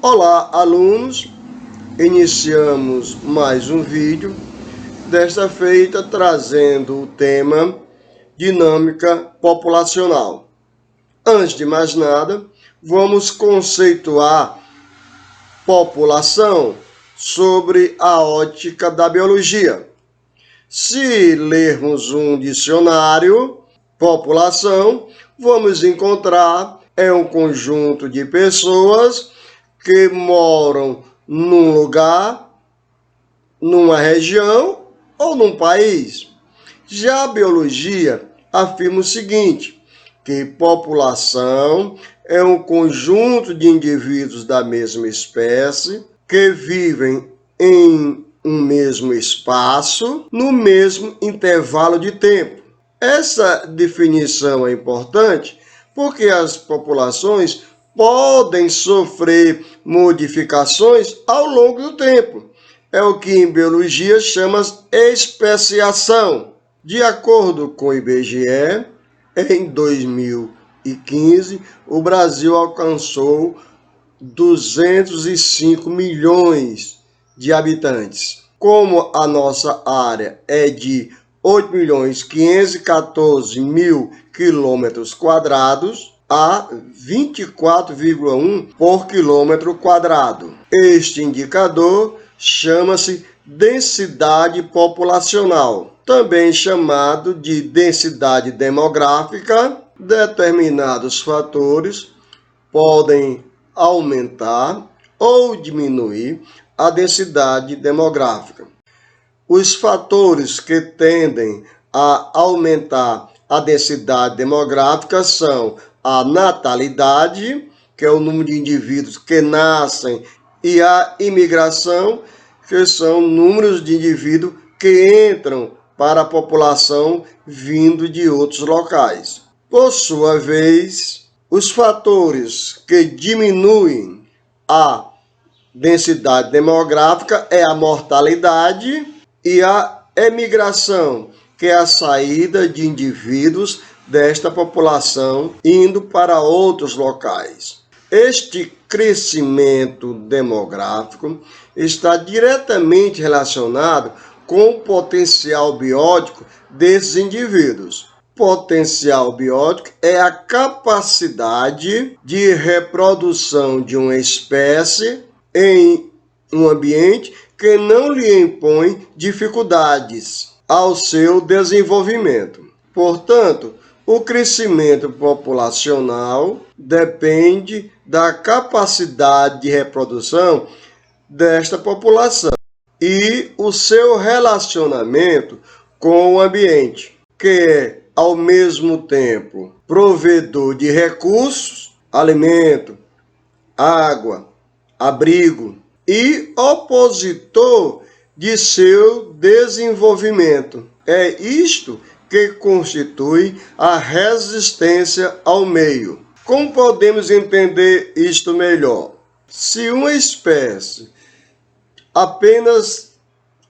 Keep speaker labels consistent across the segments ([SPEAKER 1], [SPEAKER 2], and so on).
[SPEAKER 1] Olá, alunos! Iniciamos mais um vídeo, desta feita trazendo o tema dinâmica populacional. Antes de mais nada, vamos conceituar população sobre a ótica da biologia. Se lermos um dicionário, população, vamos encontrar um conjunto de pessoas que moram num lugar, numa região ou num país. Já a biologia afirma o seguinte, que população é um conjunto de indivíduos da mesma espécie que vivem em um mesmo espaço, no mesmo intervalo de tempo. Essa definição é importante porque as populações podem sofrer modificações ao longo do tempo. É o que em biologia chamamos especiação. De acordo com o IBGE, em 2015, o Brasil alcançou 205 milhões de habitantes. Como a nossa área é de 8.514.000 quilômetros quadrados, a 24,1 por quilômetro quadrado. Este indicador chama-se densidade populacional, também chamado de densidade demográfica. Determinados fatores podem aumentar ou diminuir a densidade demográfica. Os fatores que tendem a aumentar a densidade demográfica são a natalidade, que é o número de indivíduos que nascem, e a imigração, que são números de indivíduos que entram para a população vindo de outros locais. Por sua vez, os fatores que diminuem a densidade demográfica é a mortalidade e a emigração, que é a saída de indivíduos desta população indo para outros locais. Este crescimento demográfico está diretamente relacionado com o potencial biótico desses indivíduos. Potencial biótico é a capacidade de reprodução de uma espécie em um ambiente que não lhe impõe dificuldades ao seu desenvolvimento. Portanto, o crescimento populacional depende da capacidade de reprodução desta população e o seu relacionamento com o ambiente, que é, ao mesmo tempo, provedor de recursos, alimento, água, abrigo e opositor de seu desenvolvimento. É isto que constitui a resistência ao meio. Como podemos entender isto melhor? Se uma espécie apenas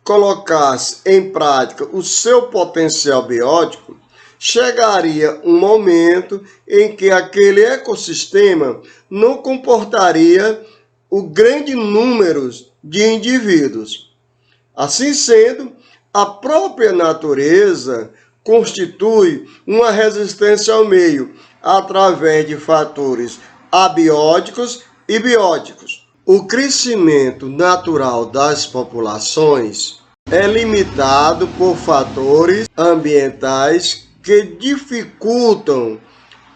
[SPEAKER 1] colocasse em prática o seu potencial biótico, chegaria um momento em que aquele ecossistema não comportaria o grande número de indivíduos. Assim sendo, a própria natureza constitui uma resistência ao meio através de fatores abióticos e bióticos. O crescimento natural das populações é limitado por fatores ambientais que dificultam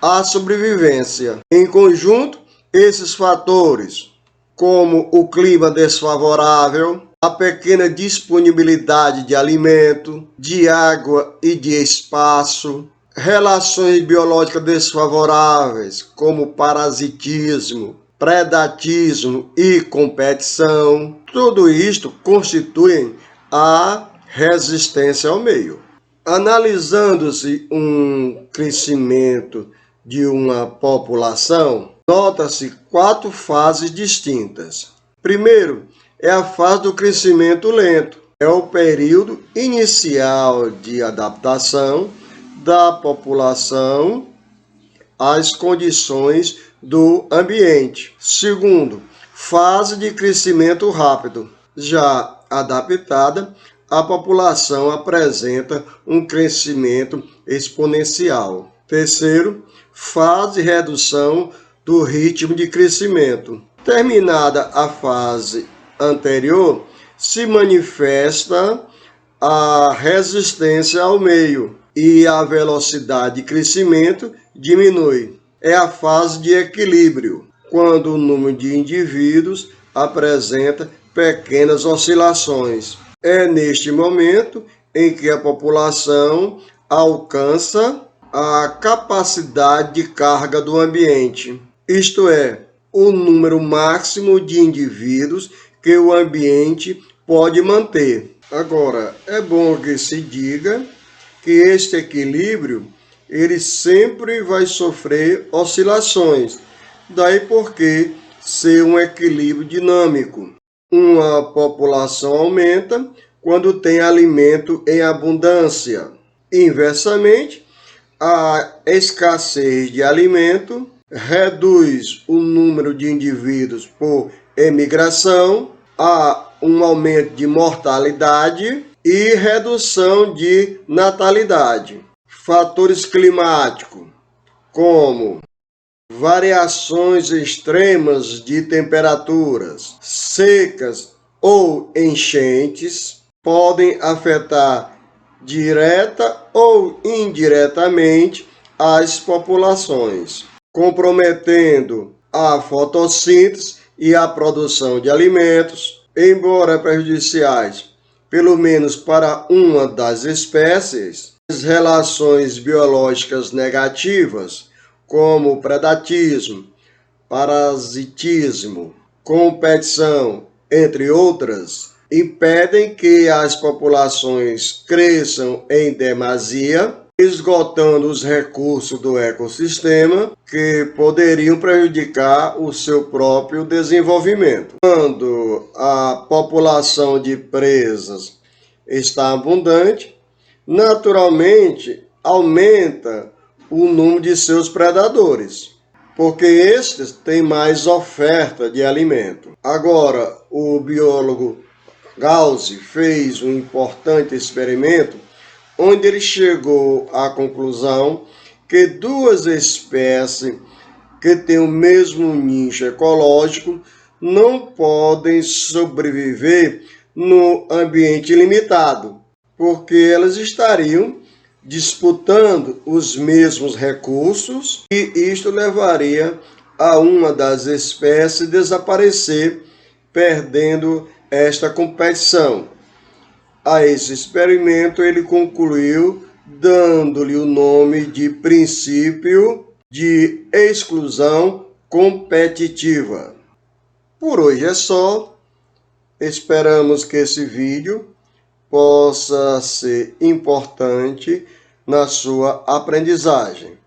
[SPEAKER 1] a sobrevivência. Em conjunto, esses fatores, como o clima desfavorável, a pequena disponibilidade de alimento, de água e de espaço, relações biológicas desfavoráveis, como parasitismo, predatismo e competição, tudo isto constitui a resistência ao meio. Analisando-se um crescimento de uma população, nota-se 4 fases distintas. Primeiro, é a fase do crescimento lento. É o período inicial de adaptação da população às condições do ambiente. Segundo, fase de crescimento rápido. Já adaptada, a população apresenta um crescimento exponencial. Terceiro, fase de redução do ritmo de crescimento. Terminada a fase anterior, se manifesta a resistência ao meio e a velocidade de crescimento diminui. É a fase de equilíbrio, quando o número de indivíduos apresenta pequenas oscilações. É neste momento em que a população alcança a capacidade de carga do ambiente, isto é, o número máximo de indivíduos que o ambiente pode manter. Agora, é bom que se diga que este equilíbrio ele sempre vai sofrer oscilações, daí porque ser um equilíbrio dinâmico. Uma população aumenta quando tem alimento em abundância. Inversamente, a escassez de alimento reduz o número de indivíduos por emigração, há um aumento de mortalidade e redução de natalidade. Fatores climáticos, como variações extremas de temperaturas, secas ou enchentes, podem afetar direta ou indiretamente as populações, comprometendo a fotossíntese e a produção de alimentos, embora prejudiciais, pelo menos para uma das espécies. As relações biológicas negativas, como predatismo, parasitismo, competição, entre outras, impedem que as populações cresçam em demasia, esgotando os recursos do ecossistema que poderiam prejudicar o seu próprio desenvolvimento. Quando a população de presas está abundante, naturalmente aumenta o número de seus predadores, porque estes têm mais oferta de alimento. Agora, o biólogo Gauss fez um importante experimento onde ele chegou à conclusão que duas espécies que têm o mesmo nicho ecológico não podem sobreviver no ambiente limitado, porque elas estariam disputando os mesmos recursos e isto levaria a uma das espécies desaparecer, perdendo esta competição. A esse experimento ele concluiu dando-lhe o nome de princípio de exclusão competitiva. Por hoje é só. Esperamos que esse vídeo possa ser importante na sua aprendizagem.